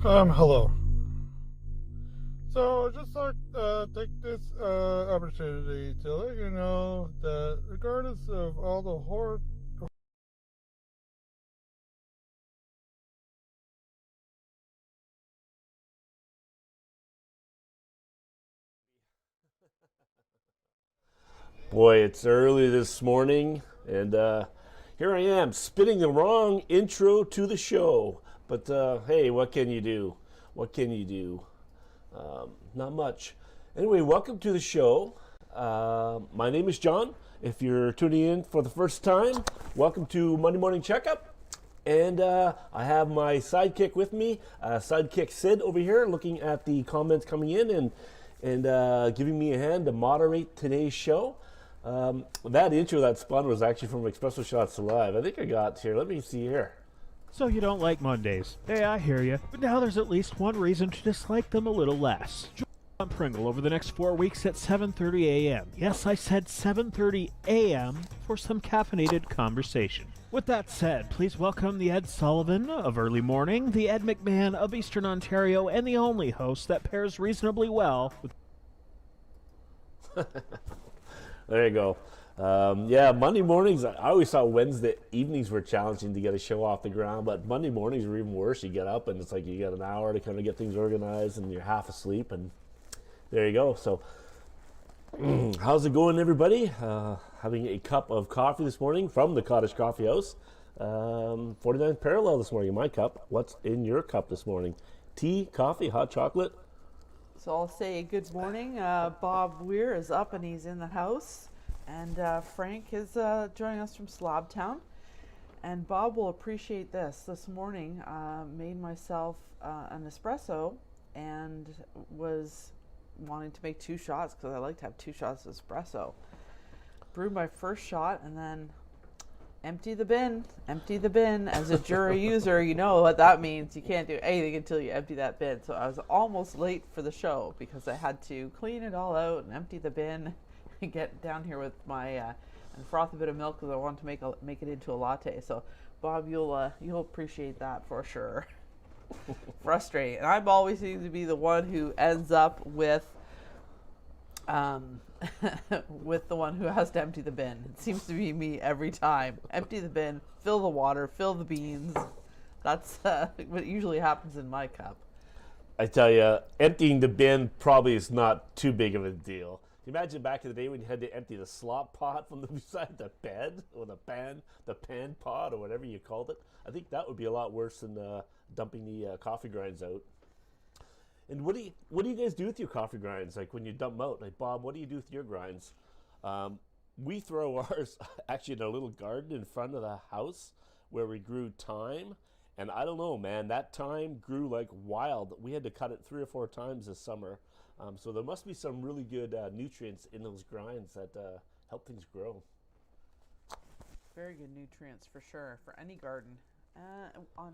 Hello. So, I'd just like take this opportunity to let you know that regardless of all the horror. Boy, it's early this morning, and here I am spitting the wrong intro to the show. But hey, what can you do? What can you do? Not much. Anyway, welcome to the show. My name is John. If you're tuning in for the first time, welcome to Monday Morning Checkup. And I have my sidekick with me, sidekick Sid over here, looking at the comments coming in and giving me a hand to moderate today's show. That intro that spun was actually from Espresso Shots Live. I think I got here. Let me see here. So you don't like Mondays. Hey, I hear you. But now there's at least one reason to dislike them a little less. John Pringle over the next 4 weeks at 7:30 a.m. Yes, I said 7:30 a.m. for some caffeinated conversation. With that said, please welcome the Ed Sullivan of Early Morning, the Ed McMahon of Eastern Ontario, and the only host that pairs reasonably well with... There you go. Yeah, Monday mornings, I always thought Wednesday evenings were challenging to get a show off the ground, but Monday mornings are even worse. You get up and it's like you got an hour to kind of get things organized and you're half asleep, and there you go. So, how's it going, everybody? Having a cup of coffee this morning from the Cottage Coffee House. 49th parallel this morning in my cup. What's in your cup this morning? Tea, coffee, hot chocolate? So I'll say good morning. Bob Weir is up and he's in the house. And Frank is joining us from Slabtown. And Bob will appreciate this. This morning, made myself an espresso and was wanting to make 2 shots because I like to have 2 shots of espresso. Brewed my first shot and then empty the bin. Empty the bin. As a Jura user, you know what that means. You can't do anything until you empty that bin. So I was almost late for the show because I had to clean it all out and empty the bin and get down here with my and froth a bit of milk because I wanted to make it into a latte. So Bob, you'll appreciate that for sure. Frustrating. And I'm always seem to be the one who ends up with with the one who has to empty the bin. It seems to be me every time. Empty the bin, fill the water, fill the beans. That's what usually happens in my cup. I tell you, emptying the bin probably is not too big of a deal. Can you imagine back in the day when you had to empty the slop pot from beside the bed or the pan pot or whatever you called it? I think that would be a lot worse than dumping the coffee grinds out. And what do you guys do with your coffee grinds? Like when you dump them out, like Bob, what do you do with your grinds? We throw ours actually in a little garden in front of the house where we grew thyme. And I don't know, man, that thyme grew like wild. We had to cut it 3 or 4 times this summer. So there must be some really good nutrients in those grinds that help things grow. Very good nutrients for sure for any garden. On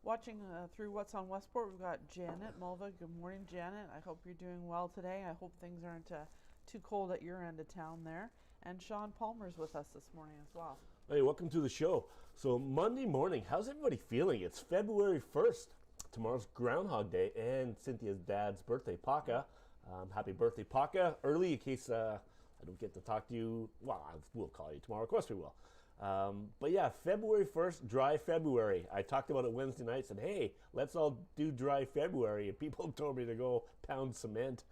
watching through What's on Westport, we've got Janet Mulva. Good morning, Janet. I hope you're doing well today. I hope things aren't too cold at your end of town there. And Sean Palmer's with us this morning as well. Hey, welcome to the show. So Monday morning, how's everybody feeling? It's February 1st. Tomorrow's Groundhog Day and Cynthia's dad's birthday, Paka. Happy birthday, Paka. Early in case I don't get to talk to you. Well, I will call you tomorrow. Of course we will. But yeah, February 1st, dry February. I talked about it Wednesday night, said, hey, let's all do dry February. And people told me to go pound cement.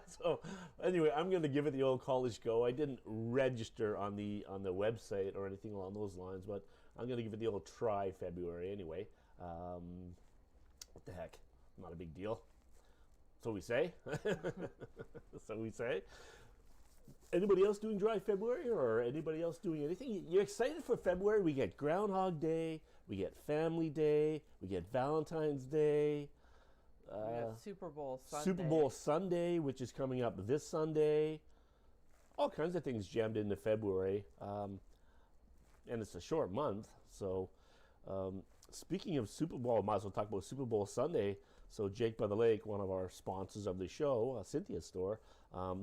So anyway, I'm going to give it the old college go. I didn't register on the website or anything along those lines, but I'm going to give it the old try February anyway. What the heck? Not a big deal. So we say. So we say. Anybody else doing dry February or anybody else doing anything? You're excited for February? We get Groundhog Day, we get Family Day, we get Valentine's Day. We got Super Bowl Sunday. Super Bowl Sunday, which is coming up this Sunday. All kinds of things jammed into February. And it's a short month. So speaking of Super Bowl, I might as well talk about Super Bowl Sunday. So Jake by the Lake, one of our sponsors of the show, Cynthia's store,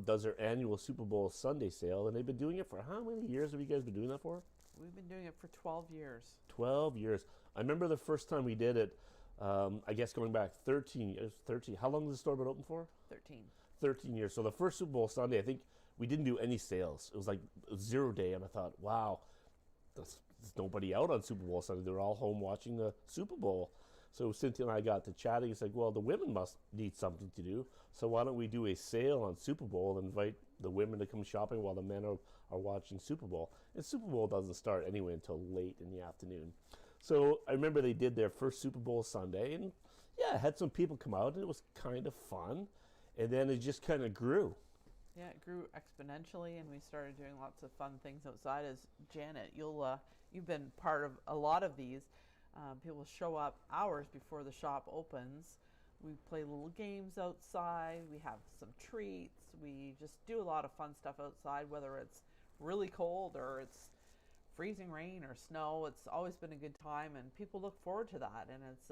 does their annual Super Bowl Sunday sale. And they've been doing it for how many years have you guys been doing that for? We've been doing it for 12 years. 12 years. I remember the first time we did it, I guess going back 13 years. 13. How long has the store been open for? 13. 13 years. So the first Super Bowl Sunday, I think we didn't do any sales. It was like 0 day, and I thought, wow, there's nobody out on Super Bowl Sunday. They're all home watching the Super Bowl. So Cynthia and I got to chatting. It's like, well, the women must need something to do. So why don't we do a sale on Super Bowl and invite the women to come shopping while the men are watching Super Bowl? And Super Bowl doesn't start anyway until late in the afternoon. So I remember they did their first Super Bowl Sunday, and yeah, had some people come out, and it was kind of fun. And then it just kind of grew. Yeah, it grew exponentially, and we started doing lots of fun things outside. As Janet, you've been part of a lot of these. People show up hours before the shop opens. We play little games outside. We have some treats. We just do a lot of fun stuff outside, whether it's really cold or it's freezing rain or snow. It's always been a good time, and people look forward to that. And it's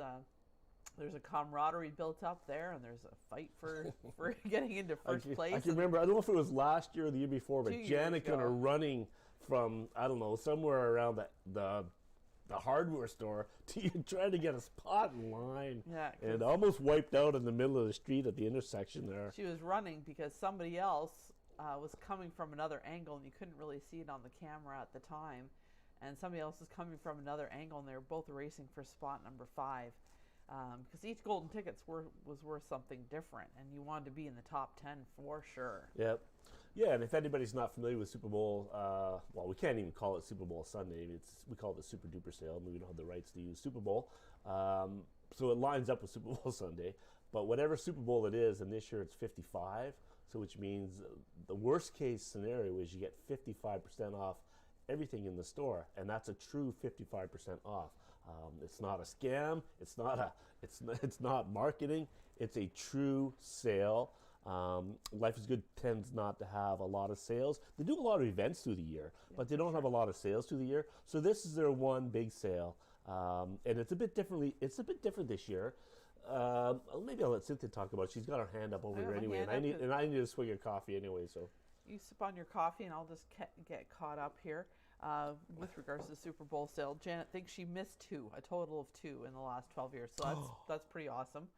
there's a camaraderie built up there, and there's a fight for getting into first place. I can remember, I don't know if it was last year or the year before, but 2 years Janet kind ago. of running from, I don't know, somewhere around the hardware store to trying to get a spot in line. Yeah, 'cause and almost wiped out in the middle of the street at the intersection there. she was running because somebody else was coming from another angle, and you couldn't really see it on the camera at the time. And somebody else was coming from another angle, and they were both racing for spot number 5. Because each golden tickets was worth something different, and you wanted to be in the top 10 for sure. Yep. Yeah, and if anybody's not familiar with Super Bowl, well, we can't even call it Super Bowl Sunday. We call it the Super Duper Sale. We don't have the rights to use Super Bowl. So it lines up with Super Bowl Sunday. But whatever Super Bowl it is, and this year it's 55, so which means the worst case scenario is you get 55% off everything in the store, and that's a true 55% off. It's not a scam. It's not marketing. It's a true sale. Life is Good tends not to have a lot of sales. They do a lot of events through the year, but they don't have a lot of sales through the year. So this is their one big sale, and it's a bit different this year. Maybe I'll let Cynthia talk about it. She's got her hand up over I here have my anyway, hand and up I need to swig a coffee anyway. So You sip on your coffee, and I'll just get caught up here with regards to the Super Bowl sale. Janet thinks she missed a total of 2 in the last 12 years, so that's pretty awesome.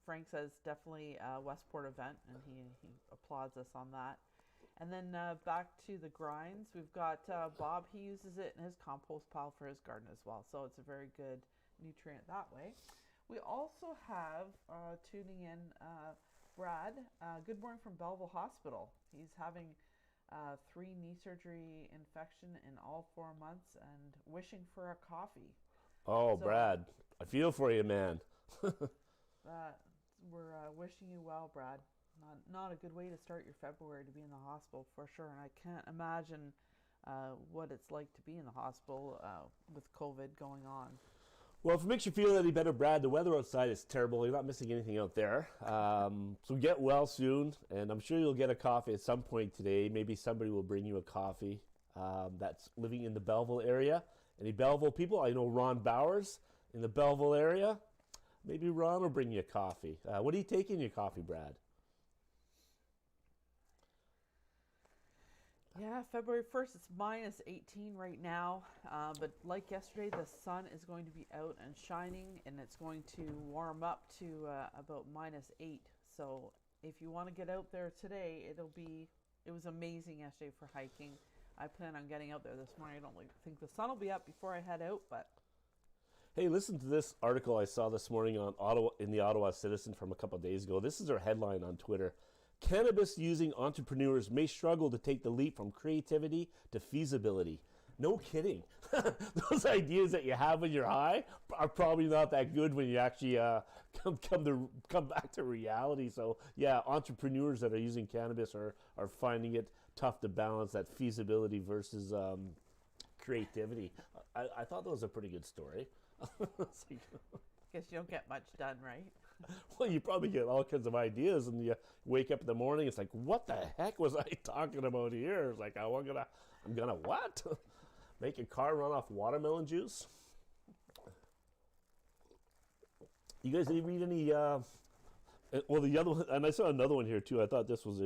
Frank says definitely a Westport event, and he applauds us on that. And then back to the grinds, we've got Bob. He uses it in his compost pile for his garden as well, so it's a very good nutrient that way. We also have, tuning in, Brad. Good morning from Belleville Hospital. He's having 3 knee surgery infection in all 4 months and wishing for a coffee. Oh, So- Brad, I feel for you, man. We're wishing you well, Brad. Not a good way to start your February, to be in the hospital for sure. And I can't imagine what it's like to be in the hospital with COVID going on. Well, if it makes you feel any better, Brad, the weather outside is terrible. You're not missing anything out there. So get well soon, and I'm sure you'll get a coffee at some point today. Maybe somebody will bring you a coffee that's living in the Belleville area. Any Belleville people? I know Ron Bowers in the Belleville area. Maybe Ron will bring you a coffee. What do you take in your coffee, Brad? Yeah, February 1st, it's minus 18 right now. But like yesterday, the sun is going to be out and shining, and it's going to warm up to about minus 8. So if you want to get out there today, it was amazing yesterday for hiking. I plan on getting out there this morning. I don't think the sun will be up before I head out, but Hey, listen to this article I saw this morning in the Ottawa Citizen from a couple of days ago. This is their headline on Twitter. Cannabis-using entrepreneurs may struggle to take the leap from creativity to feasibility. No kidding. Those ideas that you have when you're high are probably not that good when you actually come back to reality. So, yeah, entrepreneurs that are using cannabis are finding it tough to balance that feasibility versus creativity. I thought that was a pretty good story. It's like, guess you don't get much done, right? well, you probably get all kinds of ideas, and you wake up in the morning. It's like, what the heck was I talking about here? It's like, I'm gonna what? Make a car run off watermelon juice? You guys didn't read any? Well, the other one, and I saw another one here too. I thought this was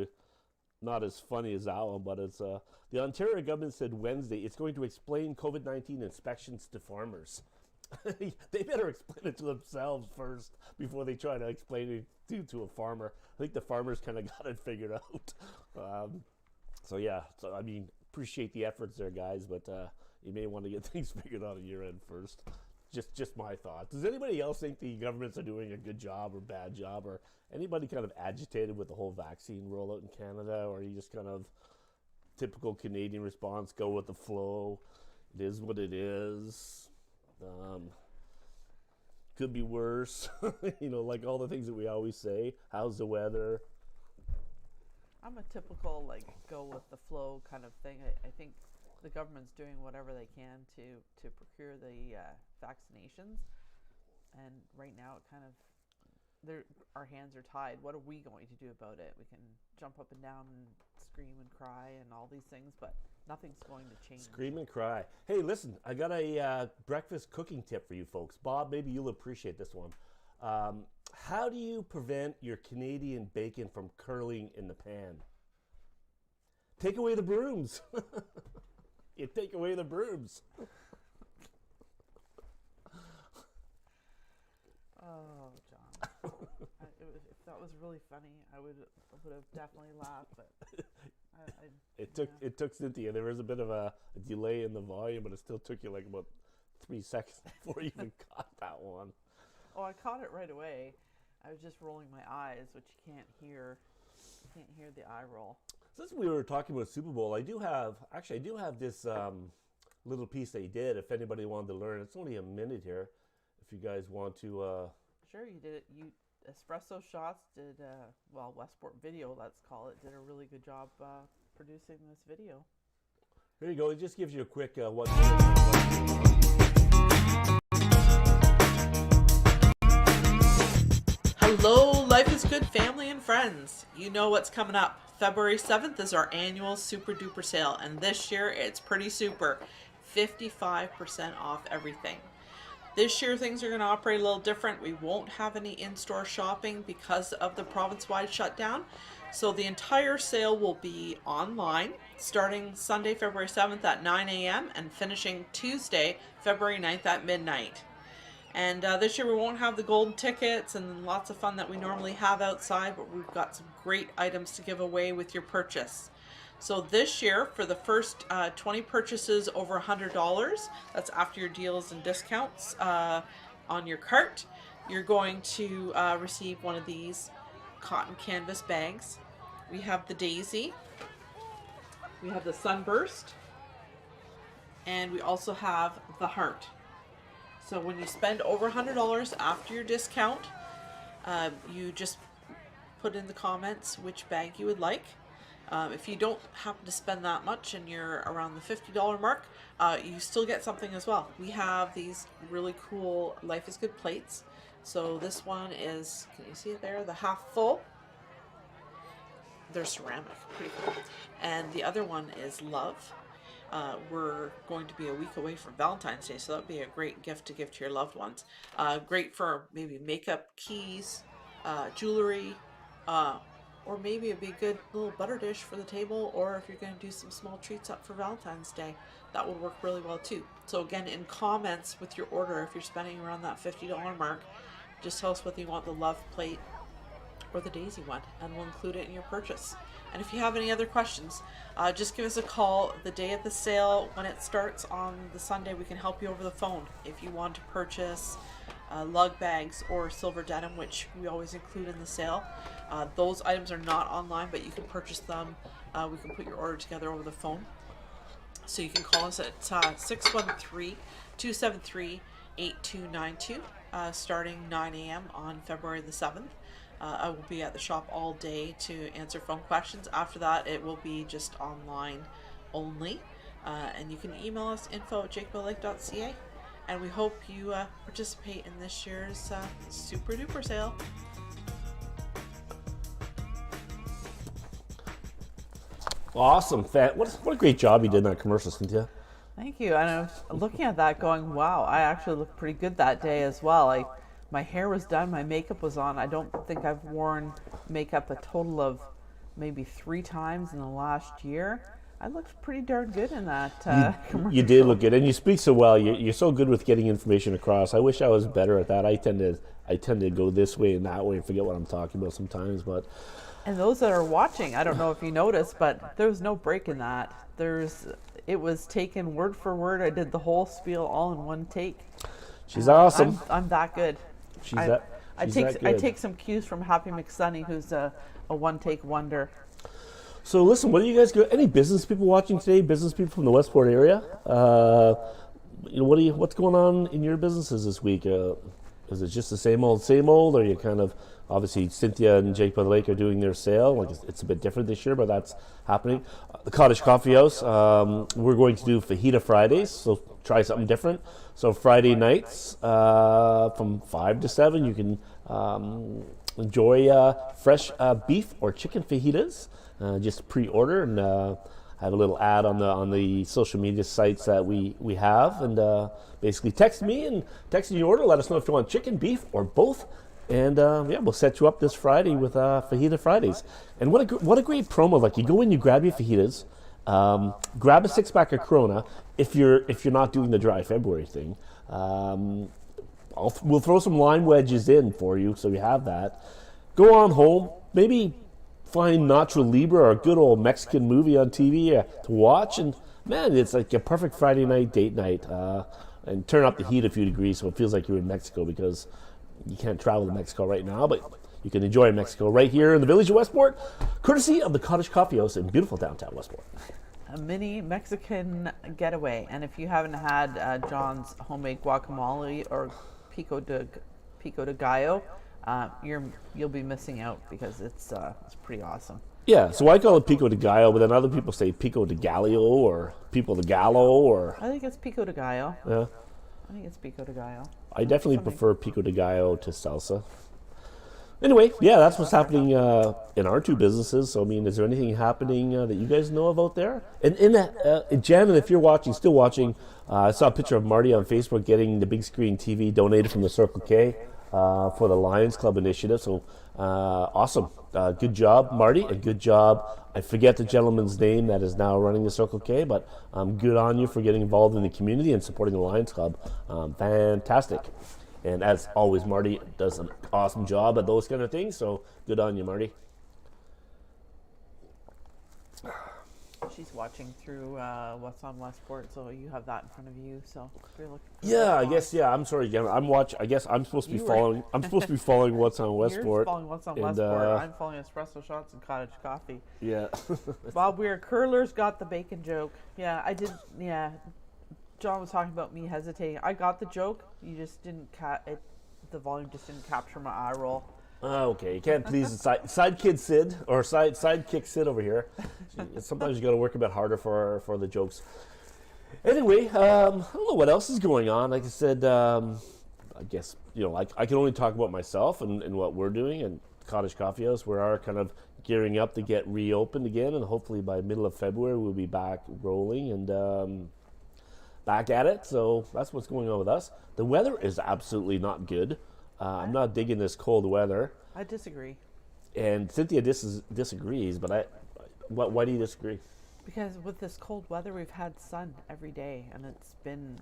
not as funny as that one, but it's the Ontario government said Wednesday it's going to explain COVID-19 inspections to farmers. They better explain it to themselves first before they try to explain it to a farmer. I think the farmers kind of got it figured out. So I mean, appreciate the efforts there, guys, but you may want to get things figured out on your end first. Just my thoughts. Does anybody else think the governments are doing a good job or bad job, or anybody kind of agitated with the whole vaccine rollout in Canada, or are you just kind of typical Canadian response, go with the flow? It is what it is. Could be worse. Like all the things that we always say. How's the weather? I'm a typical go with the flow kind of thing. I think the government's doing whatever they can to procure the vaccinations, and right now it kind of our hands are tied. What are we going to do about it? We can jump up and down and scream and cry and all these things, but nothing's going to change. Scream and cry. Hey, listen, I got a breakfast cooking tip for you folks. Bob, maybe you'll appreciate this one. How do you prevent your Canadian bacon from curling in the pan? Take away the brooms. You take away the brooms. Oh, John. If that was really funny, I would have definitely laughed, but It took Cynthia. There was a bit of a delay in the volume, but it still took you like about 3 seconds before you even caught that one. Oh, I caught it right away. I was just rolling my eyes, which you can't hear. You can't hear the eye roll. Since we were talking about Super Bowl, I do have this little piece they did. If anybody wanted to learn, it's only a minute here. If you guys want to. Sure, you did it. Espresso Shots did, Westport Video, let's call it, did a really good job producing this video. Here you go. It just gives you a quick 1 Hello, Life is Good family and friends. You know what's coming up. February 7th is our annual Super Duper sale, and this year it's pretty super. 55% off everything. This year things are going to operate a little different. We won't have any in-store shopping because of the province-wide shutdown. So the entire sale will be online starting Sunday, February 7th at 9 a.m. and finishing Tuesday, February 9th at midnight. And this year we won't have the golden tickets and lots of fun that we normally have outside, but we've got some great items to give away with your purchase. So this year, for the first 20 purchases over $100, that's after your deals and discounts on your cart, you're going to receive one of these cotton canvas bags. We have the Daisy, we have the Sunburst, and we also have the Heart. So when you spend over $100 after your discount, you just put in the comments which bag you would like. If you don't happen to spend that much and you're around the $50 mark, you still get something as well. We have these really cool Life is Good plates. So this one is, can you see it there? The half full. They're ceramic, pretty cool. And the other one is Love. We're going to be a week away from Valentine's Day, so that would be a great gift to give to your loved ones. Great for maybe makeup, keys, jewelry, or maybe it'd be a good little butter dish for the table, or if you're going to do some small treats up for Valentine's Day, that would work really well too. So again, in comments with your order, if you're spending around that $50 mark, just tell us whether you want the Love plate or the Daisy one, and we'll include it in your purchase. And if you have any other questions, just give us a call the day of the sale. When it starts on the Sunday, we can help you over the phone. If you want to purchase lug bags or silver denim, which we always include in the sale, those items are not online, but you can purchase them. We can put your order together over the phone. So you can call us at 613-273-8292, starting 9 a.m. on February the 7th. I will be at the shop all day to answer phone questions. After that, it will be just online only. And you can email us info@jacobillake.ca. And we hope you participate in this year's Super Duper sale. Awesome, what a great job you did in that commercial, Cynthia. Thank you. And I was looking at that going, wow, I actually looked pretty good that day as well. My hair was done, my makeup was on. I don't think I've worn makeup a total of maybe 3 times in the last year. I looked pretty darn good in that commercial. You did look good, and you speak so well. You're so good with getting information across. I wish I was better at that. I tend to go this way and that way and forget what I'm talking about sometimes. But And those that are watching, I don't know if you noticed, but there was no break in that. It was taken word for word. I did the whole spiel all in one take. she's awesome. I'm that good. She's I that. She's take that good. I take some cues from Happy McSunny, who's a one-take wonder. So listen, what do you guys go? Any business people watching today? Business people from the Westport area? What's going on in your businesses this week? Is it just the same old, or are you kind of obviously Cynthia and Jake by the Lake are doing their sale? Like it's a bit different this year, but that's happening. The Cottage Coffee House, we're going to do Fajita Fridays, so try something different. So Friday nights from 5 to 7, you can enjoy fresh beef or chicken fajitas. Just pre-order and have a little ad on the social media sites that we have, and basically text me and text your order. Let us know if you want chicken, beef, or both, and we'll set you up this Friday with Fajita Fridays. And what a great promo! Like you go in, you grab your fajitas, grab a 6-pack of Corona if you're not doing the dry February thing. We'll throw some lime wedges in for you, so you have that. Go on home, maybe find Nacho Libre or a good old Mexican movie on TV to watch, and man, it's like a perfect Friday night date night. And turn up the heat a few degrees so it feels like you're in Mexico, because you can't travel to Mexico right now, but you can enjoy Mexico right here in the village of Westport, courtesy of the Cottage Coffee House in beautiful downtown Westport. A mini Mexican getaway. And if you haven't had John's homemade guacamole or pico de gallo, you'll be missing out, because it's pretty awesome. Yeah, so I call it pico de gallo, but then other people say pico de gallo or pico de gallo, or I think it's pico de gallo. yeah. I think it's pico de gallo. I definitely Something. prefer pico de gallo to salsa. Anyway, yeah, that's what's happening in our two businesses. So, I mean, is there anything happening that you guys know of out there? And Jen, and if you're still watching, I saw a picture of Marty on Facebook getting the big screen TV donated from the Circle K for the Lions Club initiative. So, awesome. Good job, Marty, and good job. I forget the gentleman's name that is now running the Circle K, but good on you for getting involved in the community and supporting the Lions Club. Fantastic. And as always, Marty does an awesome job at those kind of things, so good on you, Marty. She's watching through What's on Westport, so you have that in front of you. So if you're looking for Yeah, I What's guess. Yeah, I'm sorry again. I guess I'm supposed to be You were- following. I'm supposed to be following What's on You're Westport. following What's on and, Westport. I'm following espresso shots and cottage coffee. Yeah. Bob Weir, curlers got the bacon joke. Yeah, I did. Yeah, John was talking about me hesitating. I got the joke. You just didn't the volume just didn't capture my eye roll. Okay, you can't please the side kid Sid or sidekick Sid over here. Sometimes you got to work a bit harder for the jokes. Anyway, I don't know what else is going on. Like I said, I guess I can only talk about myself and what we're doing. And Cottage Coffee House, we are kind of gearing up to get reopened again, and hopefully by middle of February we'll be back rolling and back at it. So that's what's going on with us. The weather is absolutely not good. I'm not digging this cold weather. I disagree. And Cynthia disagrees, but why do you disagree? Because with this cold weather, we've had sun every day, and it's been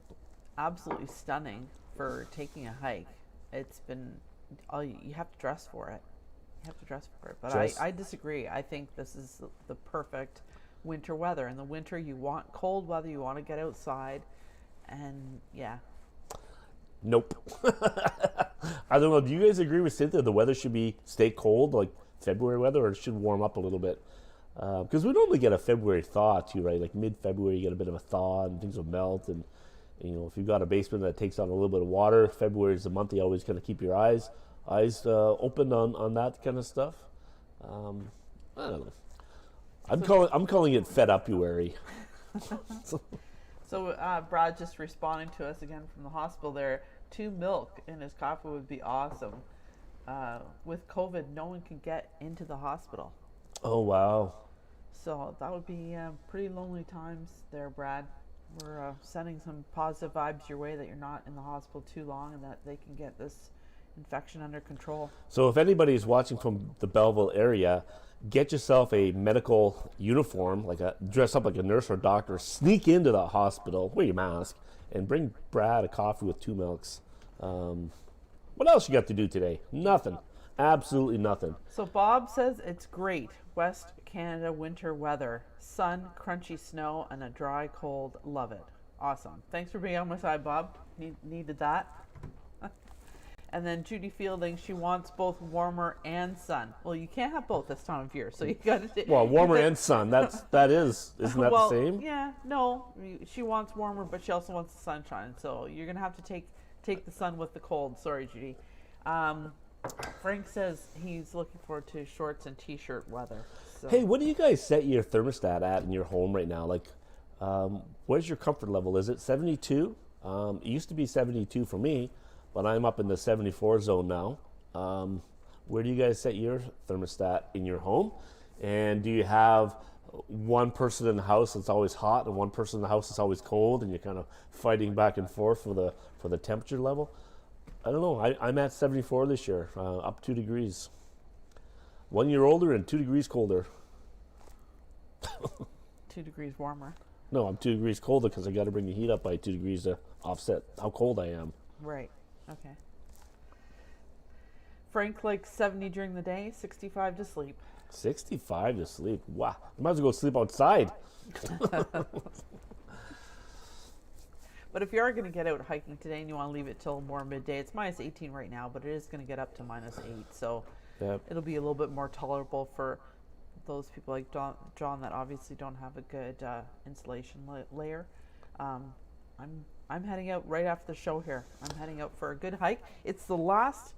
absolutely stunning for taking a hike. It's been, you have to dress for it. You have to dress for it. But I disagree. I think this is the perfect winter weather. In the winter, you want cold weather. You want to get outside. And, yeah. Nope. I don't know. Do you guys agree with Cynthia? The weather should stay cold, like February weather, or it should warm up a little bit? Because we normally get a February thaw too, right? Like mid-February, you get a bit of a thaw and things will melt. And if you've got a basement that takes on a little bit of water, February is the month you always kind of keep your eyes open on that kind of stuff. I don't know. I'm calling it Fed-Up-uary. So Brad just responding to us again from the hospital there. 2 milk in his coffee would be awesome. With COVID, no one can get into the hospital. Oh, wow. So that would be pretty lonely times there, Brad. We're sending some positive vibes your way that you're not in the hospital too long and that they can get this infection under control. So if anybody is watching from the Belleville area get yourself a medical uniform, dress up like a nurse or doctor, sneak into the hospital, wear your mask, and bring Brad a coffee with 2 milks. What else you got to do today? Nothing. Absolutely nothing. So Bob says it's great. West Canada winter weather. Sun, crunchy snow, and a dry cold. Love it. Awesome. Thanks for being on my side, Bob. Needed that. And then Judy Fielding, she wants both warmer and sun. Well, you can't have both this time of year, so you got to. Well, warmer and sun. Isn't that the same? Yeah, no. She wants warmer, but she also wants the sunshine. So you're gonna have to take the sun with the cold. Sorry, Judy. Frank says he's looking forward to shorts and t-shirt weather. So. Hey, what do you guys set your thermostat at in your home right now? Where's your comfort level? Is it 72? It used to be 72 for me, but I'm up in the 74 zone now. Where do you guys set your thermostat in your home? And do you have one person in the house that's always hot and one person in the house that's always cold, and you're kind of fighting back and forth for the temperature level? I don't know. I'm at 74 this year, up 2 degrees. 1 year older and 2 degrees colder. 2 degrees warmer. No, I'm 2 degrees colder because I got to bring the heat up by 2 degrees to offset how cold I am. Right. Okay. Frank likes 70 during the day, 65 to sleep. 65 to sleep. Wow. I might as well go sleep outside. But if you are going to get out hiking today and you want to leave it till more midday, it's minus 18 right now, but it is going to get up to minus 8. So it'll be a little bit more tolerable for those people like John that obviously don't have a good insulation layer. I'm heading out right after the show here. I'm heading out for a good hike. It's the last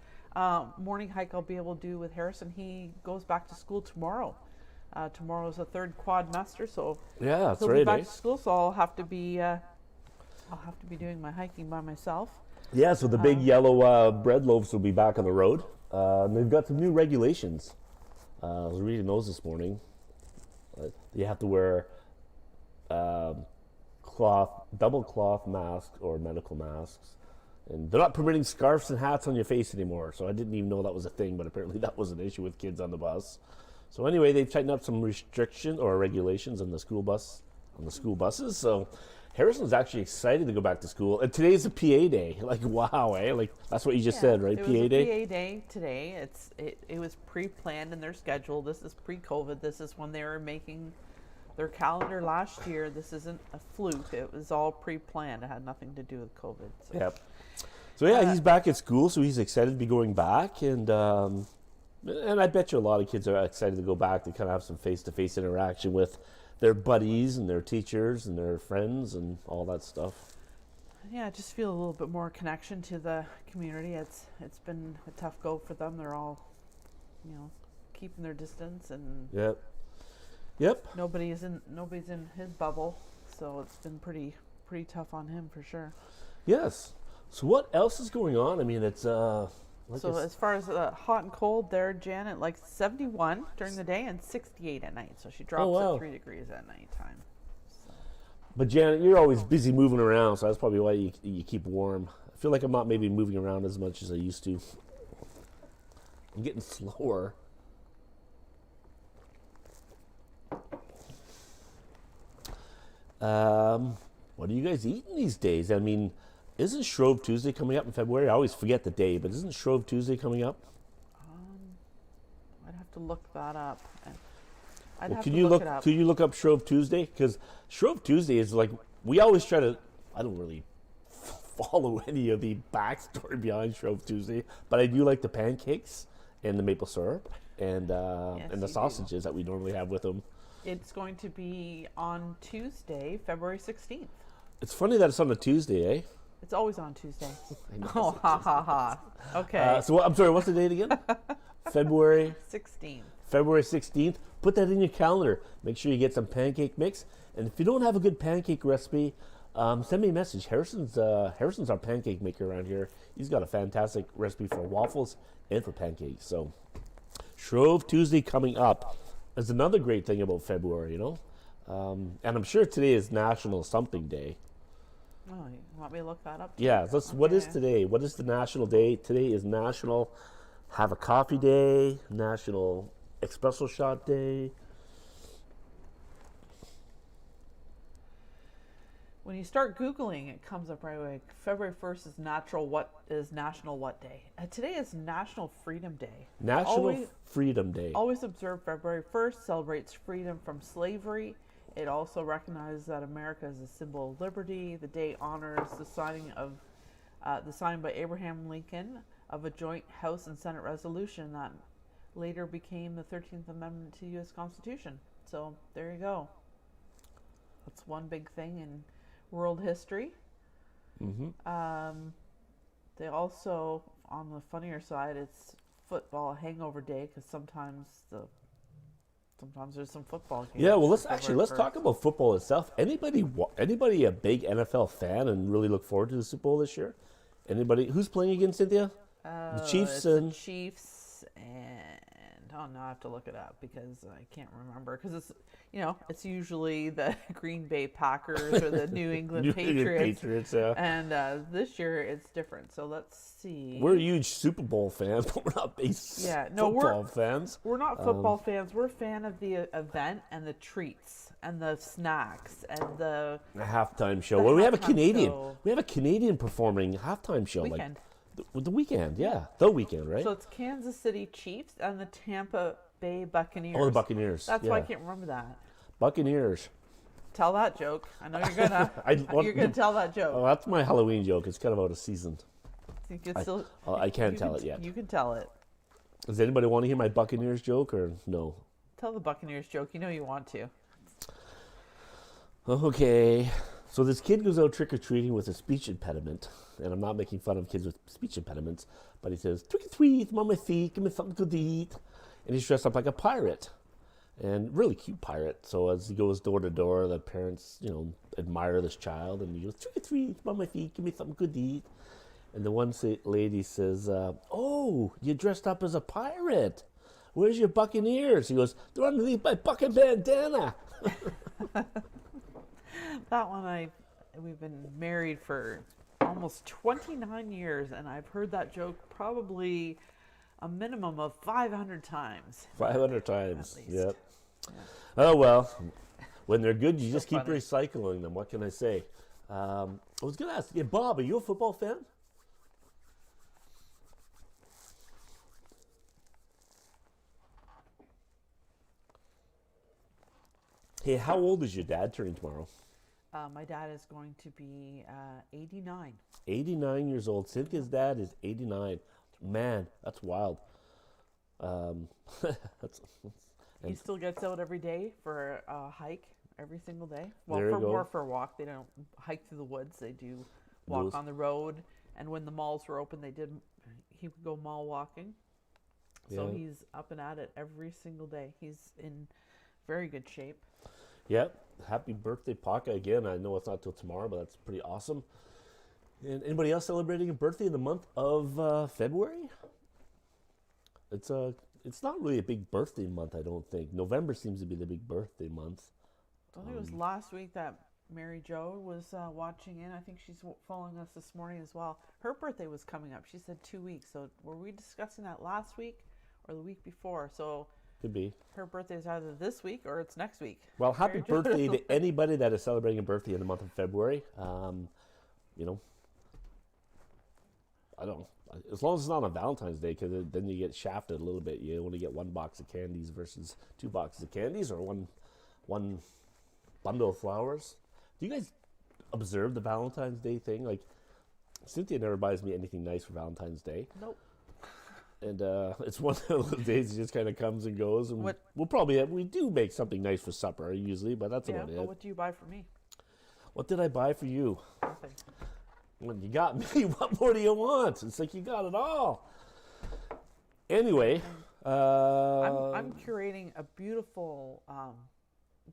morning hike I'll be able to do with Harrison. He goes back to school tomorrow. Tomorrow's a third quadmester, so yeah, that's he'll right. be back to school. So I'll have to be doing my hiking by myself. Yeah, so the big yellow bread loaves will be back on the road. They've got some new regulations. I was reading those this morning. You have to wear double cloth masks or medical masks. And they're not permitting scarves and hats on your face anymore. So I didn't even know that was a thing, but apparently that was an issue with kids on the bus. So anyway, they've tightened up some restriction or regulations on the school buses. So Harrison's actually excited to go back to school. And today's a PA day. Wow, eh? That's what you just said, right? It PA was a day? PA day today. It was pre-planned in their schedule. This is pre-COVID. This is when they were making their calendar last year. This isn't a fluke. It was all pre-planned. It had nothing to do with COVID. So. Yep. So yeah, he's back at school, so he's excited to be going back. And I bet you a lot of kids are excited to go back to kind of have some face-to-face interaction with their buddies and their teachers and their friends and all that stuff. Yeah, just feel a little bit more connection to the community. It's been a tough go for them. They're all, keeping their distance, and Yep. nobody's in his bubble, so it's been pretty tough on him for sure. Yes. So what else is going on? I mean, it's so as far as hot and cold, there, Janet, 71 during the day and 68 at night. So she drops at 3 degrees at nighttime. So. But Janet, you're always busy moving around, so that's probably why you keep warm. I feel like I'm not maybe moving around as much as I used to. I'm getting slower. What are you guys eating these days? I mean, isn't Shrove Tuesday coming up in February? I always forget the day, but isn't Shrove Tuesday coming up? I'd have to look that up. Could you look up Shrove Tuesday? Because Shrove Tuesday is we always try to. I don't really follow any of the backstory behind Shrove Tuesday, but I do like the pancakes and the maple syrup and the sausages that we normally have with them. It's going to be on Tuesday, February 16th. It's funny that it's on a Tuesday, eh? It's always on Tuesday. Oh, ha, ha, ha. Okay. I'm sorry, what's the date again? February 16th. February 16th. Put that in your calendar. Make sure you get some pancake mix. And if you don't have a good pancake recipe, send me a message. Harrison's our pancake maker around here. He's got a fantastic recipe for waffles and for pancakes. So, Shrove Tuesday coming up. There's another great thing about February, and I'm sure today is National Something Day. Oh, you want me to look that up? Yeah, what is today? What is the national day? Today is National Have a Coffee Day, National espresso shot day. When you start Googling, it comes up right away. February 1st is National What Day? Today is National Freedom Day. National Freedom Day. Always observed February 1st, celebrates freedom from slavery. It also recognizes that America is a symbol of liberty. The day honors the signing by Abraham Lincoln of a joint House and Senate resolution that later became the 13th Amendment to the U.S. Constitution. So there you go. That's one big thing in world history. They also, on the funnier side, it's football hangover day because sometimes there's some football games. Yeah, well, let's talk about football itself. Anybody a big NFL fan and really look forward to the Super Bowl this year? Anybody who's playing again, Cynthia? The Chiefs and the Chiefs and I have to look it up because I can't remember because it's usually the Green Bay Packers or the New England Patriots. Yeah. And this year it's different. So let's see. We're huge Super Bowl fans, but we're not football fans. We're not football fans. We're a fan of the event and the treats and the snacks and the halftime show. Well, we have a Canadian performing halftime show. Weekend. The Weekend, yeah. The Weekend, right? So it's Kansas City Chiefs and the Tampa Bay Buccaneers. Oh, the Buccaneers. That's why I can't remember that. Buccaneers. Tell that joke. I know you're gonna. You're gonna tell that joke. Oh, that's my Halloween joke. It's kind of out of season. I can't tell it yet. You can tell it. Does anybody want to hear my Buccaneers joke or no? Tell the Buccaneers joke. You know you want to. Okay. So this kid goes out trick-or-treating with a speech impediment. And I'm not making fun of kids with speech impediments. But he says, trick-or-treat, mama feet, give me something good to eat. And he's dressed up like a pirate. And really cute pirate. So as he goes door to door, the parents, admire this child. And he goes, trick-or-treat, mama feet, give me something good to eat. And the one lady says, oh, you dressed up as a pirate. Where's your Buccaneers? He goes, they're underneath my bucket bandana. That one, we've been married for almost 29 years, and I've heard that joke probably a minimum of 500 times. 500 times, yep. Yeah. Oh, well, when they're good, you just keep funny. recycling them. What can I say? I was going to ask, Bob, are you a football fan? Hey, how old is your dad turning tomorrow? My dad is going to be 89. 89 years old. Cynthia's dad is 89. Man, that's wild. He still gets out every day for a hike every single day. Well, There you go. more for a walk. They don't hike through the woods. They do walk on the road. And when the malls were open, he would go mall walking. So Yeah. he's up and at it every single day. He's in very good shape. Yep. Happy birthday, Paca, again. I know it's not till tomorrow, but that's pretty awesome. And anybody else celebrating a birthday in the month of February? It's not really a big birthday month, I don't think. November seems to be the big birthday month. I think it was last week that Mary Jo was watching in. I think she's following us this morning as well. Her birthday was coming up. She said 2 weeks. So were we discussing that last week or the week before? So Could be. her birthday is either this week or it's next week. Well, happy Mary Jo. birthday to anybody that is celebrating a birthday in the month of February. I don't know. As long as it's not on Valentine's Day, because then you get shafted a little bit. You only get 1 box of candies versus 2 boxes of candies, or one bundle of flowers. Do you guys observe the Valentine's Day thing? Like, Cynthia never buys me anything nice for Valentine's Day. Nope. And it's one of those days it just kind of comes and goes. And What- we do make something nice for supper usually, but that's about But it. what do you buy for me? What did I buy for you? Nothing. When you got me, what more do you want? It's like you got it all. Anyway, I'm curating a beautiful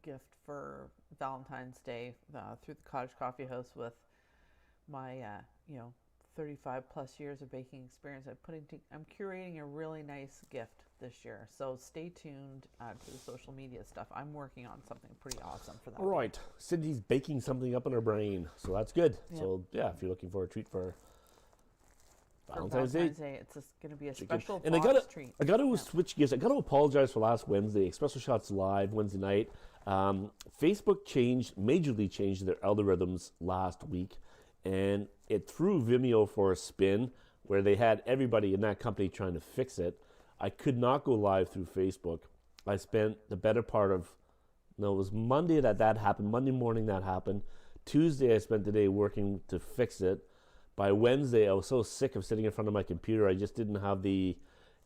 gift for Valentine's Day through the Cottage Coffee House with my 35 plus years of baking experience. I'm curating a really nice gift this year, so stay tuned to the social media stuff. I'm working on something pretty awesome for that. all right. Cindy's baking something up in her brain, so that's good. Yeah. So yeah, if you're looking for a treat for Valentine's Day. It's going to be a Chicken. special And box treat. I gotta switch gears. I gotta apologize for last Wednesday. Espresso Shots Live Wednesday night. Facebook majorly changed their algorithms last week, and it threw Vimeo for a spin where they had everybody in that company trying to fix it. I could not go live through Facebook. I spent the better part of, no, it was Monday that happened. Monday morning that happened. Tuesday I spent the day working to fix it. By Wednesday I was so sick of sitting in front of my computer, I just didn't have the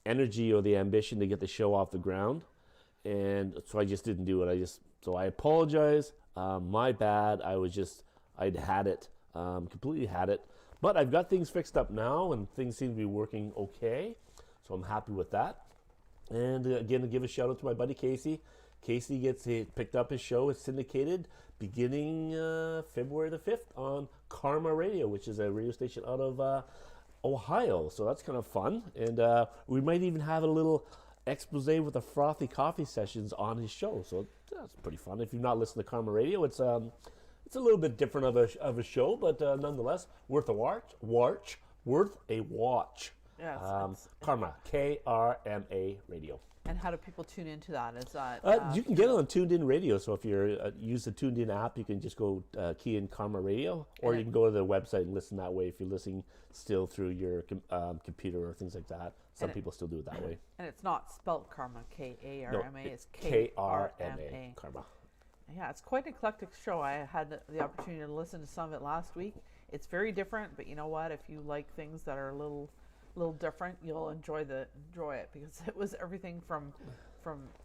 energy or the ambition to get the show off the ground. And so I just didn't do it. So I apologize. My bad. I'd had it, completely had it. But I've got things fixed up now, and things seem to be working okay. So I'm happy with that. And again, to give a shout out to my buddy Casey. Casey picked up his show. It's syndicated beginning February the 5th on Karma Radio, which is a radio station out of Ohio. So that's kind of fun. And we might even have a little expose with the Frothy Coffee Sessions on his show. So that's pretty fun. If you've not listened to Karma Radio, it's a little bit different of a show, but nonetheless, worth a watch. Worth a watch. Yes. Karma, KRMA Radio. And how do people tune into that? Is that you can get it on Tuned In Radio. So if you use the Tuned In app, you can just go key in Karma Radio, or you can go to the website and listen that way if you're listening still through your computer or things like that. Some people still do it that way. And it's not spelled Karma, K-A-R-M-A. No, it's K-R-M-A. Karma. Yeah, it's quite an eclectic show. I had the opportunity to listen to some of it last week. It's very different, but you know what? If you like things that are a little different, you'll enjoy it, because it was everything from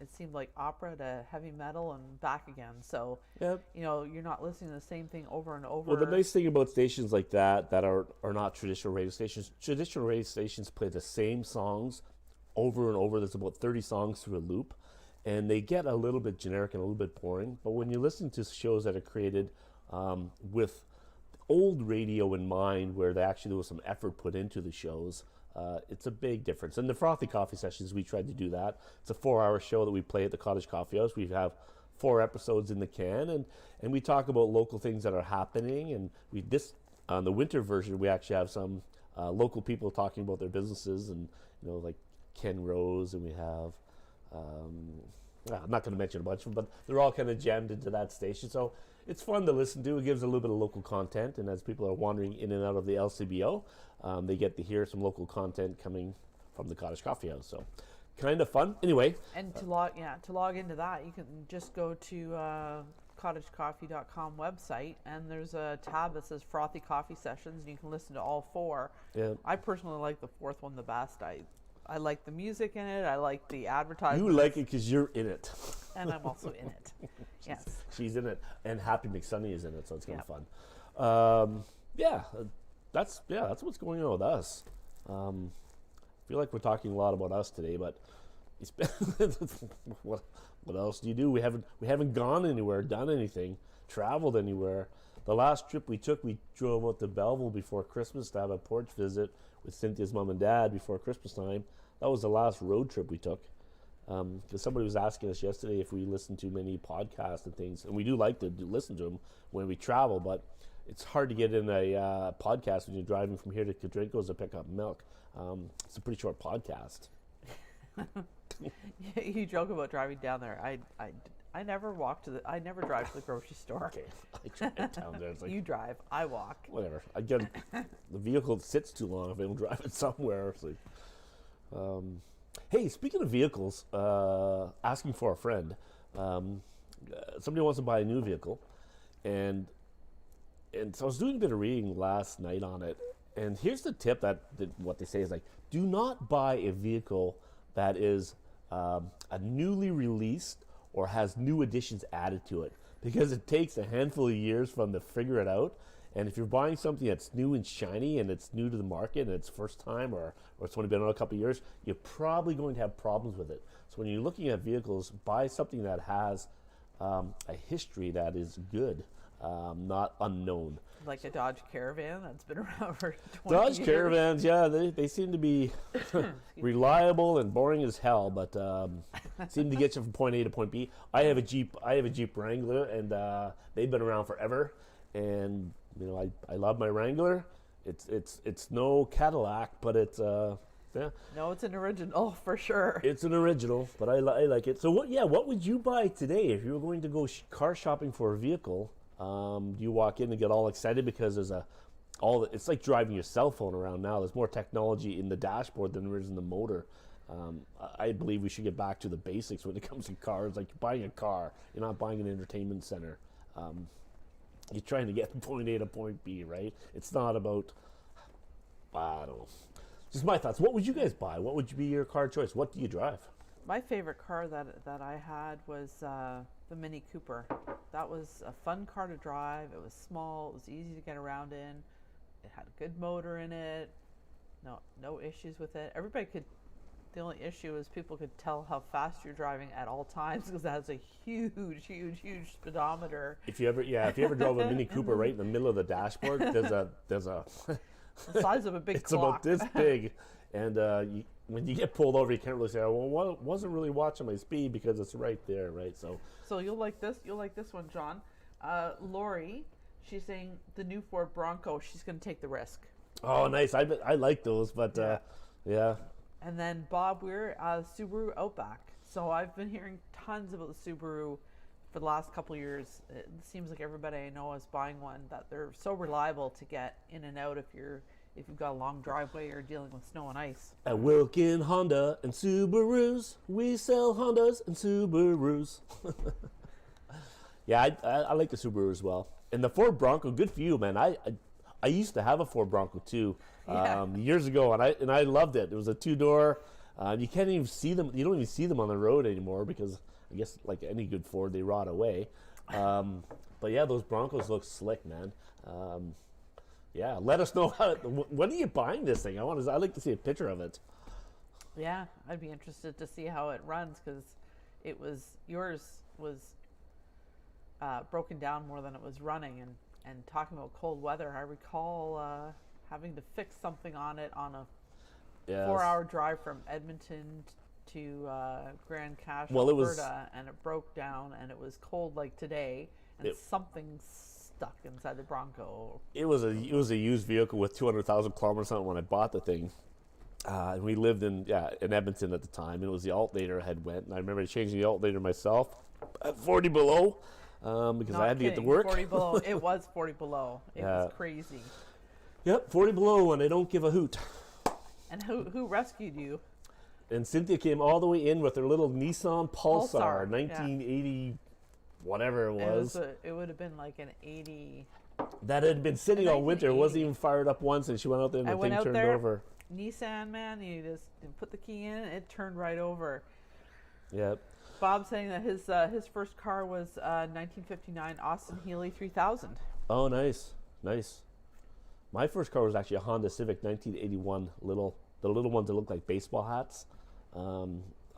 it seemed like opera to heavy metal and back again. So Yep. you know, you're not listening to the same thing over and over. Well, the nice thing about stations like that are not traditional radio stations. Traditional radio stations play the same songs over and over. There's about 30 songs through a loop, and they get a little bit generic and a little bit boring. But when you listen to shows that are created with old radio in mind, where there was some effort put into the shows, it's a big difference. And the Frothy Coffee Sessions, we tried to do that. It's a 4-hour show that we play at the Cottage Coffee House. We have 4 episodes in the can, and we talk about local things that are happening. And on the winter version, we actually have some local people talking about their businesses, and like Ken Rose, and we have I'm not going to mention a bunch of them, but they're all kind of jammed into that station. So it's fun to listen to. It gives a little bit of local content, and as people are wandering in and out of the LCBO, they get to hear some local content coming from the Cottage Coffee House. So kind of fun. Anyway. And to log into that, you can just go to cottagecoffee.com website, and there's a tab that says Frothy Coffee Sessions, and you can listen to all 4. Yeah. I personally like the 4th one the best. I like the music in it. I like the advertising. You like it because you're in it. And I'm also in it. Yes. She's in it, and Happy McSunny is in it, so it's kind of fun. That's what's going on with us. I feel like we're talking a lot about us today, but what else do you do? We haven't gone anywhere, done anything, traveled anywhere. The last trip we took, we drove out to Belleville before Christmas to have a porch visit with Cynthia's mom and dad before Christmas time. That was the last road trip we took. Because somebody was asking us yesterday if we listen to many podcasts and things, and we do like to listen to them when we travel, but it's hard to get in a podcast when you're driving from here to Kadrinkos to pick up milk. It's a pretty short podcast. You joke about driving down there. I never drive to the grocery store. Okay, I drive down there. It's like, you drive, I walk. Whatever. I get the vehicle sits too long if I don't drive it somewhere. It's like, hey, speaking of vehicles, asking for a friend. Somebody wants to buy a new vehicle, and so I was doing a bit of reading last night on it. And here's the tip that what they say is like, do not buy a vehicle that is a newly released or has new additions added to it, because it takes a handful of years for them to figure it out. And if you're buying something that's new and shiny and it's new to the market and it's first time or it's only been on a couple of years, you're probably going to have problems with it. So when you're looking at vehicles, buy something that has a history that is good, not unknown. Like a Dodge Caravan that's been around for 20 Dodge years. Caravans, yeah, they seem to be reliable and boring as hell, but seem to get you from point A to point B. I have a Jeep Wrangler, and they've been around forever. And I love my Wrangler, It's no Cadillac, but it's yeah, No, it's an original for sure. it's an original, but I like it. So what would you buy today if you were going to go car shopping for a vehicle? Do you walk in and get all excited because there's it's like driving your cell phone around now. There's more technology in the dashboard than there is in the motor. I believe we should get back to the basics when it comes to cars. Like buying a car, you're not buying an entertainment center. You're trying to get from point A to point B, right? It's not about, I don't know. Just my thoughts. What would you guys buy? What would be your car choice? What do you drive? My favorite car that I had was the Mini Cooper. That was a fun car to drive. It was small. It was easy to get around in. It had a good motor in it. No issues with it. The only issue is people could tell how fast you're driving at all times because it has a huge speedometer. If you ever drove a Mini Cooper right in the middle of the dashboard, there's a The size of a big it's clock. about this big, and when you get pulled over, you can't really say, "Oh, well, I wasn't really watching my speed," because it's right there, right? So you'll like this. You'll like this one, John. Lori, she's saying the new Ford Bronco. She's going to take the risk. Oh, nice. I like those, but yeah. And then Bob Weir, Subaru Outback. So I've been hearing tons about the Subaru for the last couple of years. It seems like everybody I know is buying one, that they're so reliable to get in and out if you've got a long driveway or dealing with snow and ice. At Wilkin Honda and Subarus, we sell Hondas and Subarus. Yeah, I like the Subaru as well. And the Ford Bronco, good for you, man. I used to have a Ford Bronco too, Yeah. years ago, and I loved it. It was a 2-door. You can't even see them. You don't even see them on the road anymore because I guess like any good Ford, they rot away. But yeah, those Broncos look slick, man. Yeah, let us know when are you buying this thing? I'd like to see a picture of it. Yeah, I'd be interested to see how it runs because yours was broken down more than it was running. And talking about cold weather, I recall having to fix something on it on a 4-hour drive from Edmonton to Grand Cache, Alberta, and it broke down, and it was cold like today, and something stuck inside the Bronco. It was a used vehicle with 200,000 kilometers on it when I bought the thing. And we lived in Edmonton at the time, and it was the alternator had went, and I remember changing the alternator myself at 40 below because I had to get to work. 40 below. It was 40 below. It was crazy. Yep, 40 below, and I don't give a hoot. And who rescued you? And Cynthia came all the way in with her little Nissan Pulsar, Pulsar, 1980, whatever it was. It would have been like an 80. That had been sitting all winter. It wasn't even fired up once, and she went out there and the thing turned over. Nissan, man, you just put the key in, it turned right over. Yep. Bob saying that his first car was 1959 Austin Healey 3000. Oh, nice. My first car was actually a Honda Civic 1981, the little ones that look like baseball hats. I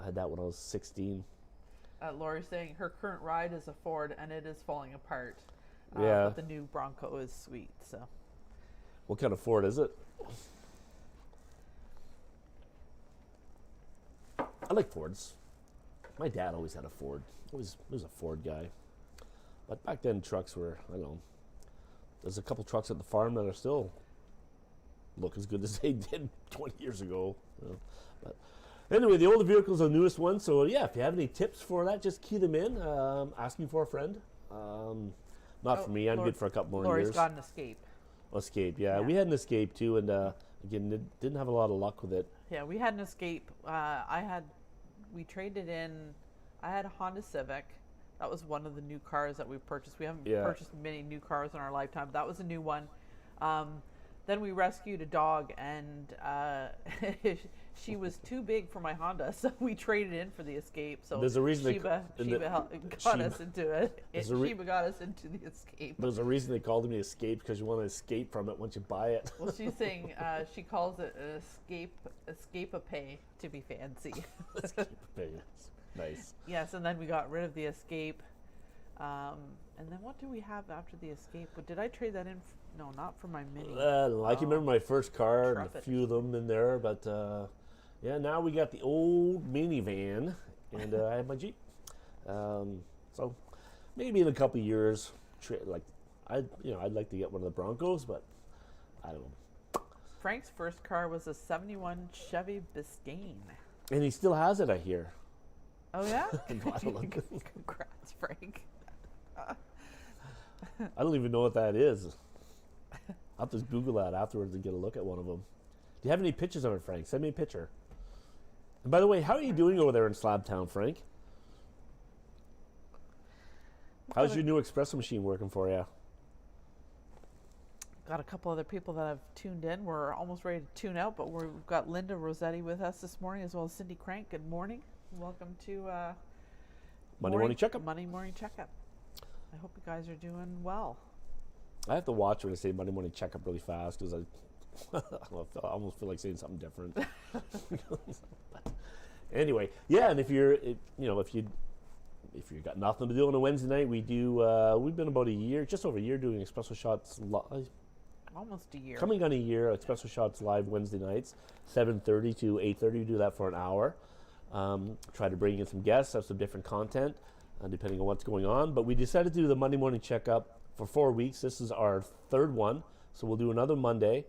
had that when I was 16. Lori's saying her current ride is a Ford and it is falling apart. Yeah. But the new Bronco is sweet. So. What kind of Ford is it? I like Fords. My dad always had a Ford. He was a Ford guy. But back then, trucks were, I don't know. There's a couple trucks at the farm that are still look as good as they did 20 years ago. But anyway, the older vehicles are the newest one. So yeah, if you have any tips for that, just key them in. Asking for a friend. Not for me. I'm good for a couple more Lori's years. got an Escape. Escape, yeah. We had an Escape too, and again, didn't have a lot of luck with it. Yeah, we had an Escape. We traded in. I had a Honda Civic. That was one of the new cars that we purchased. We haven't purchased many new cars in our lifetime. That was a new one. Then we rescued a dog, and she was too big for my Honda, so we traded in for the Escape. So there's a reason Sheba got us into it. Sheba got us into the Escape. There's a reason they called him the Escape, because you want to escape from it once you buy it. Well, she's saying she calls it an Escape-a-pay to be fancy. Nice. Yes, and then we got rid of the Escape. And then what do we have after the Escape? But did I trade that in? No, not for my Mini. I can remember my first car and Intrepid. a few of them in there, but yeah, now we got the old minivan, and I have my Jeep. So maybe in a couple of years, I'd like to get one of the Broncos, but I don't know. Frank's first car was a 71 Chevy Biscayne. And he still has it, I hear. Oh, yeah? No, I don't like it. Congrats, Frank. I don't even know what that is. I'll have to Google that afterwards and get a look at one of them. Do you have any pictures of it, Frank? Send me a picture. And by the way, how are you doing over there in Slabtown, Frank? How's your new espresso machine working for you? Got a couple other people that have tuned in. We're almost ready to tune out, but we've got Linda Rossetti with us this morning, as well as Cindy Crank. Good morning. Welcome to Monday Morning Checkup. Monday Morning Checkup. I hope you guys are doing well. I have to watch when I say Monday Morning Checkup really fast because I almost feel like saying something different. Anyway, yeah, and if you got nothing to do on a Wednesday night, we do. We've been about a year, just over a year, doing espresso shots live. Almost a year. Coming on a year, espresso shots live Wednesday nights, 7:30 to 8:30. We do that for an hour. Try to bring in some guests, have some different content, depending on what's going on. But we decided to do the Monday Morning Checkup for 4 weeks. This is our third one, so we'll do another Monday.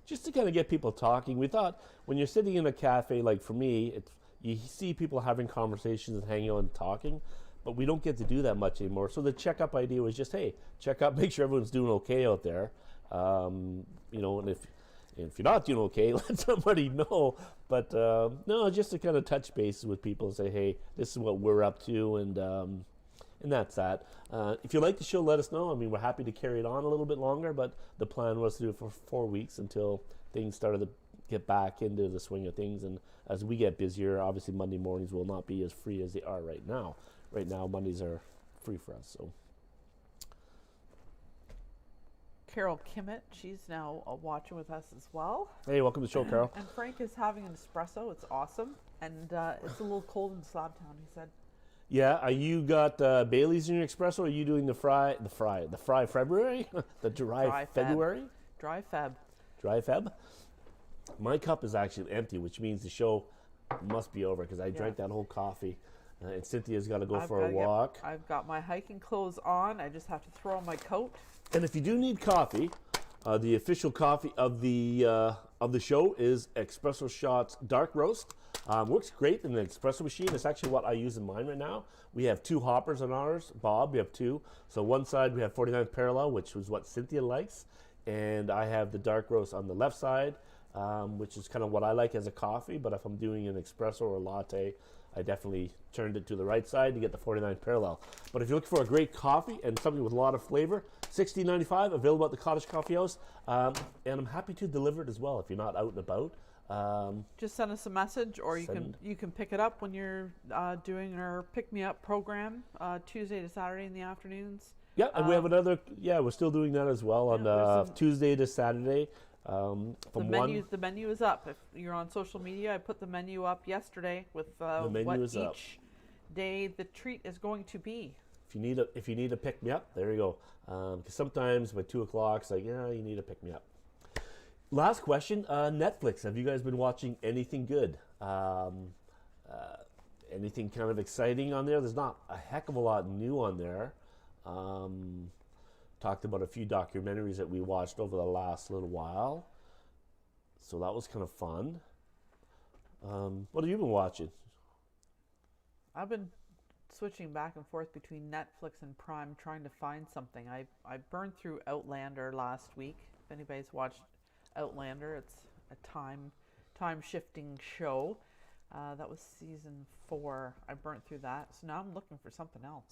Just to kind of get people talking. We thought when you're sitting in a cafe, like for me, you see people having conversations and hanging out and talking, but we don't get to do that much anymore. So the checkup idea was just, hey, check up, make sure everyone's doing okay out there. And if you're not doing okay, let somebody know. But no, just to kind of touch bases with people and say, hey, this is what we're up to, and that's that. If you like the show, let us know. I mean, we're happy to carry it on a little bit longer, but the plan was to do it for 4 weeks until things started to get back into the swing of things. And as we get busier, obviously Monday mornings will not be as free as they are right now. Right now, Mondays are free for us. So Carol Kimmett, she's now watching with us as well. hey, welcome to the show, Carol. And Frank is having an espresso. It's awesome. And it's a little cold in Slabtown, he said. Yeah, are you got Bailey's in your espresso, or are you doing the fry February? The dry February? Dry Feb. Dry Feb? My cup is actually empty, which means the show must be over because I drank that whole coffee. And Cynthia's got to go for a walk. I've got my hiking clothes on. I just have to throw on my coat. And if you do need coffee, the official coffee of the show is Espresso Shots Dark Roast. Works great in the espresso machine. It's actually what I use in mine right now. We have 2 hoppers on ours. Bob, we have 2. So one side we have 49th Parallel, which is what Cynthia likes. And I have the dark roast on the left side, which is kind of what I like as a coffee. But if I'm doing an espresso or a latte, I definitely turned it to the right side to get the 49th Parallel. But if you're looking for a great coffee and something with a lot of flavor, $16.95, available at the Cottage Coffee House. And I'm happy to deliver it as well if you're not out and about. Just send us a message, or you can pick it up when you're doing our Pick Me Up program Tuesday to Saturday in the afternoons. Yeah, and we have another. Yeah, we're still doing that as well on Tuesday to Saturday. The menu is up. If you're on social media, I put the menu up yesterday with what each day the treat is going to be. If you need a pick me up, there you go. Because sometimes by 2 o'clock, it's like, yeah, you need a pick me up. Last question, Netflix. Have you guys been watching anything good? Anything kind of exciting on there? There's not a heck of a lot new on there. Talked about a few documentaries that we watched over the last little while. So that was kind of fun. What have you been watching? I've been switching back and forth between Netflix and Prime, trying to find something. I burned through Outlander last week. If anybody's watched Outlander, it's a time shifting show. That was season 4. I burnt through that, so now I'm looking for something else.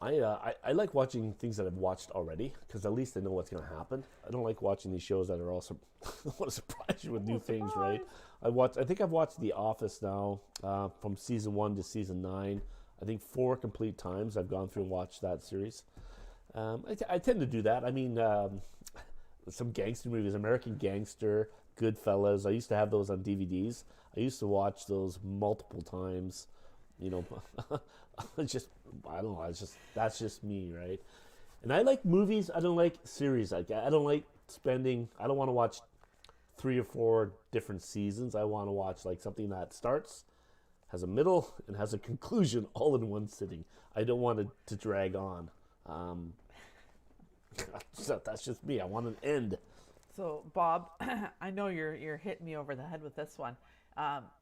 I like watching things that I've watched already because at least I know what's going to happen. I don't like watching these shows that are also want to surprise you with new things, right? I think I've watched The Office now from season 1 to season 9. I think 4 complete times I've gone through and watched that series. I tend to do that. I mean, some gangster movies, American Gangster, Goodfellas. I used to have those on DVDs. I used to watch those multiple times. You know, I don't know. That's just me, right? And I like movies. I don't like series. I don't like spending. I don't want to watch 3 or 4 different seasons. I want to watch like something that starts, has a middle, and has a conclusion all in one sitting. I don't want it to drag on. So that's just me. I want an end. So, Bob, I know you're hitting me over the head with this one.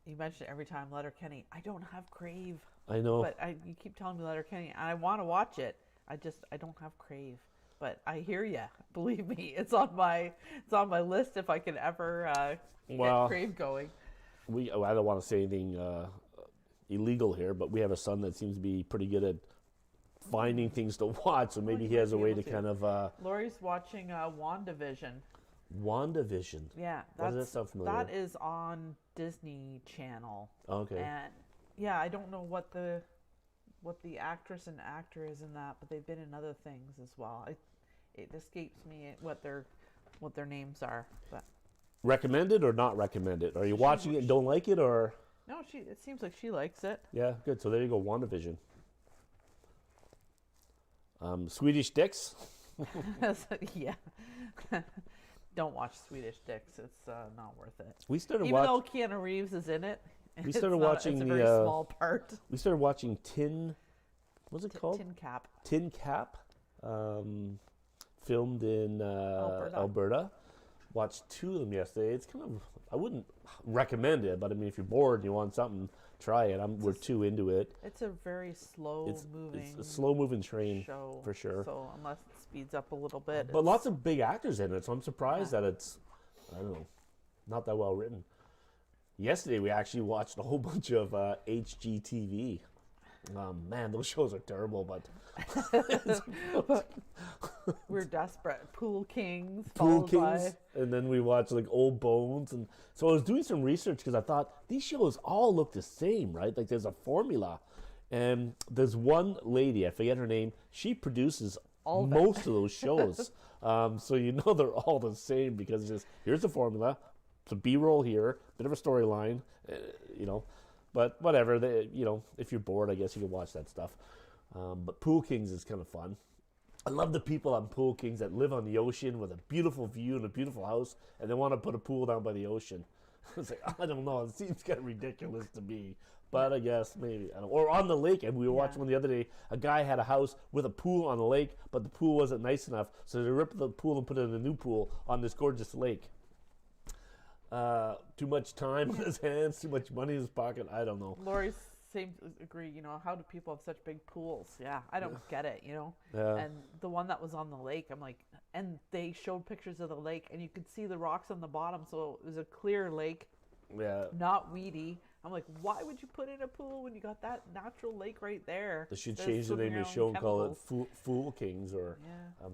You mentioned it every time, Letterkenny. I don't have Crave, I know. but you keep telling me Letterkenny, and I want to watch it. I don't have Crave. But I hear you. Believe me, it's on my list if I can ever Well, get Crave going. I don't want to say anything illegal here, but we have a son that seems to be pretty good at finding things to watch. So maybe you he has might a be way able to to. kind of Lori's watching WandaVision. WandaVision. Yeah, Why does that sound familiar? that is on Disney Channel. Okay. And yeah, I don't know what the actress and actor is in that, but they've been in other things as well. It escapes me what their names are. But Recommended or not recommended? Are you watching it and don't like it, or? no, it seems like she likes it. Yeah, good. So there you go, WandaVision. Swedish Dicks. Yeah. Don't watch Swedish Dicks. It's not worth it. We started Even though watching. Keanu Reeves is in it. We it's started not- watching It's a the, very small part. We started watching Tin. What's it called? Tin Cap. Tin Cap. Filmed in Alberta. Watched 2 of them yesterday. It's kind of, I wouldn't recommend it, but I mean, if you're bored and you want something, try it. We're too into it. It's a very slow moving. It's a slow moving train show for sure. So unless it speeds up a little bit, But lots of big actors in it, so I'm surprised that it's, I don't know, not that well written. Yesterday we actually watched a whole bunch of HGTV. Man, those shows are terrible, but we're desperate. Pool Kings, Pool followed Kings, and then we watched like Old Bones, and so I was doing some research because I thought these shows all look the same, right? Like there's a formula, and there's one lady, I forget her name, she produces most of those shows, so you know they're all the same because it's just here's the formula, some B-roll here, bit of a storyline, you know. But whatever, if you're bored, I guess you can watch that stuff. But Pool Kings is kind of fun. I love the people on Pool Kings that live on the ocean with a beautiful view and a beautiful house, and they want to put a pool down by the ocean. It's like, I don't know, it seems kind of ridiculous to me. But I guess maybe, I don't know. Or on the lake, and we were watching one the other day, a guy had a house with a pool on the lake, but the pool wasn't nice enough, so they ripped the pool and put it in a new pool on this gorgeous lake. Too much time in his hands, too much money in his pocket. I don't know. Lori seems to agree. How do people have such big pools? Yeah, I don't get it. Yeah. And the one that was on the lake, I'm like, and they showed pictures of the lake, and you could see the rocks on the bottom, so it was a clear lake, Yeah. not weedy. I'm like, why would you put in a pool when you got that natural lake right there? They should They're change the swimming name of the around show and call it chemicals. Fool Kings. Or Yeah.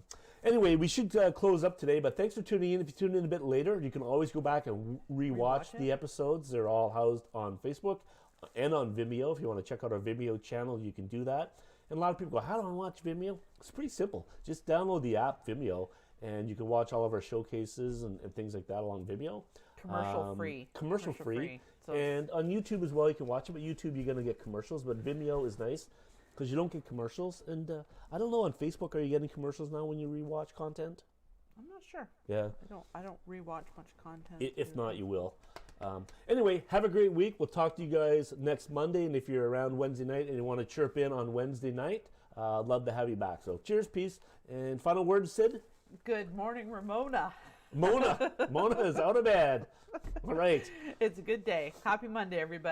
Anyway, we should close up today, but thanks for tuning in. If you tune in a bit later, you can always go back and rewatch Rewatch the it. episodes. They're all housed on Facebook and on Vimeo. If you want to check out our Vimeo channel, you can do that. And a lot of people go, how do I watch Vimeo? It's pretty simple. Just download the app Vimeo, and you can watch all of our showcases and things like that along Vimeo. Commercial free. Commercial free. So And on YouTube as well, you can watch it. But YouTube, you're going to get commercials. But Vimeo is nice because you don't get commercials. And I don't know, on Facebook, are you getting commercials now when you rewatch content? I'm not sure. Yeah. I don't rewatch much content. If not, you will. Anyway, have a great week. We'll talk to you guys next Monday. And if you're around Wednesday night and you want to chirp in on Wednesday night, I'd love to have you back. So cheers, peace. And final words, Sid? Good morning, Ramona. Mona. Mona is out of bed. All right. It's a good day. Happy Monday, everybody.